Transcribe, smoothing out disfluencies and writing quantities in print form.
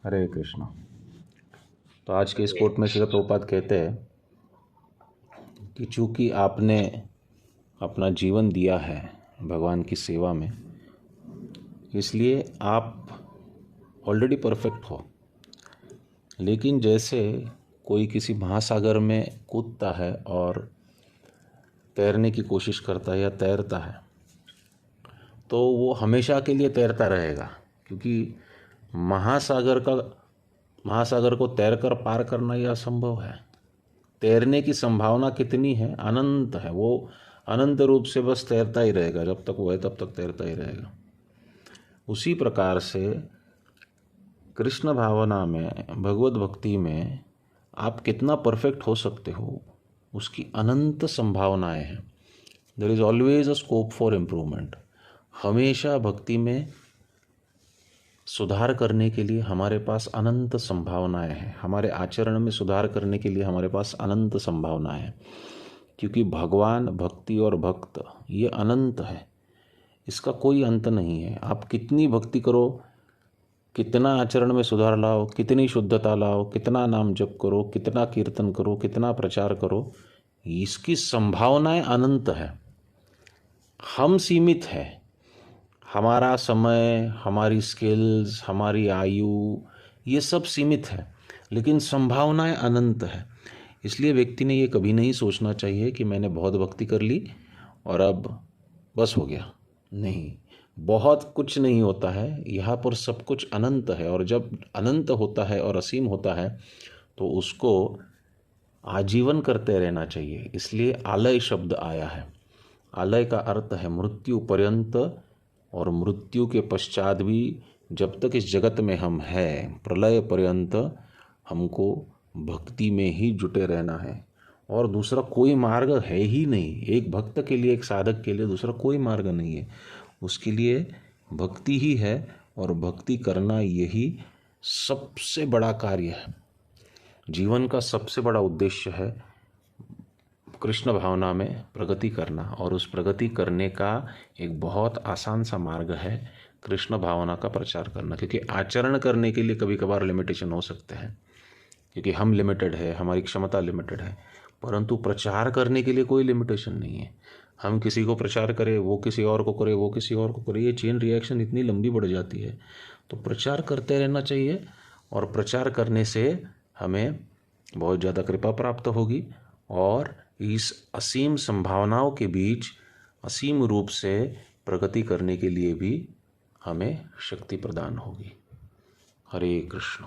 हरे कृष्णा। तो आज के इस कोट में श्रील प्रभुपाद कहते हैं कि चूंकि आपने अपना जीवन दिया है भगवान की सेवा में, इसलिए आप ऑलरेडी परफेक्ट हो। लेकिन जैसे कोई किसी महासागर में कूदता है और तैरने की कोशिश करता है या तैरता है, तो वो हमेशा के लिए तैरता रहेगा, क्योंकि महासागर को तैरकर पार करना यह असंभव है। तैरने की संभावना कितनी है? अनंत है। वो अनंत रूप से बस तैरता ही रहेगा, जब तक वो है तब तक तैरता ही रहेगा। उसी प्रकार से कृष्ण भावना में, भगवत भक्ति में आप कितना परफेक्ट हो सकते हो, उसकी अनंत संभावनाएं हैं। There is always a scope for improvement. हमेशा भक्ति में सुधार करने के लिए हमारे पास अनंत संभावनाएं हैं। हमारे आचरण में सुधार करने के लिए हमारे पास अनंत संभावनाएं हैं, क्योंकि भगवान, भक्ति और भक्त ये अनंत है। इसका कोई अंत नहीं है। आप कितनी भक्ति करो, कितना आचरण में सुधार लाओ, कितनी शुद्धता लाओ, कितना नाम जप करो, कितना कीर्तन करो, कितना प्रचार करो, इसकी संभावनाएं अनंत है। हम सीमित हैं। हमारा समय, हमारी स्किल्स, हमारी आयु, ये सब सीमित है, लेकिन संभावनाएं अनंत है। इसलिए व्यक्ति ने ये कभी नहीं सोचना चाहिए कि मैंने बहुत भक्ति कर ली और अब बस हो गया। नहीं, बहुत कुछ नहीं होता है। यहाँ पर सब कुछ अनंत है, और जब अनंत होता है और असीम होता है तो उसको आजीवन करते रहना चाहिए। इसलिए आलय शब्द आया है। आलय का अर्थ है मृत्यु पर्यंत, और मृत्यु के पश्चात भी जब तक इस जगत में हम हैं, प्रलय पर्यंत हमको भक्ति में ही जुटे रहना है। और दूसरा कोई मार्ग है ही नहीं। एक भक्त के लिए, एक साधक के लिए दूसरा कोई मार्ग नहीं है। उसके लिए भक्ति ही है, और भक्ति करना यही सबसे बड़ा कार्य है। जीवन का सबसे बड़ा उद्देश्य है कृष्ण भावना में प्रगति करना, और उस प्रगति करने का एक बहुत आसान सा मार्ग है कृष्ण भावना का प्रचार करना। क्योंकि आचरण करने के लिए कभी कभार लिमिटेशन हो सकते हैं, क्योंकि हम लिमिटेड है, हमारी क्षमता लिमिटेड है, परंतु प्रचार करने के लिए कोई लिमिटेशन नहीं है। हम किसी को प्रचार करें, वो किसी और को करे, वो किसी और को करे, ये चेन रिएक्शन इतनी लंबी बढ़ जाती है। तो प्रचार करते रहना चाहिए, और प्रचार करने से हमें बहुत ज़्यादा कृपा प्राप्त होगी, और इस असीम संभावनाओं के बीच असीम रूप से प्रगति करने के लिए भी हमें शक्ति प्रदान होगी। हरे कृष्ण।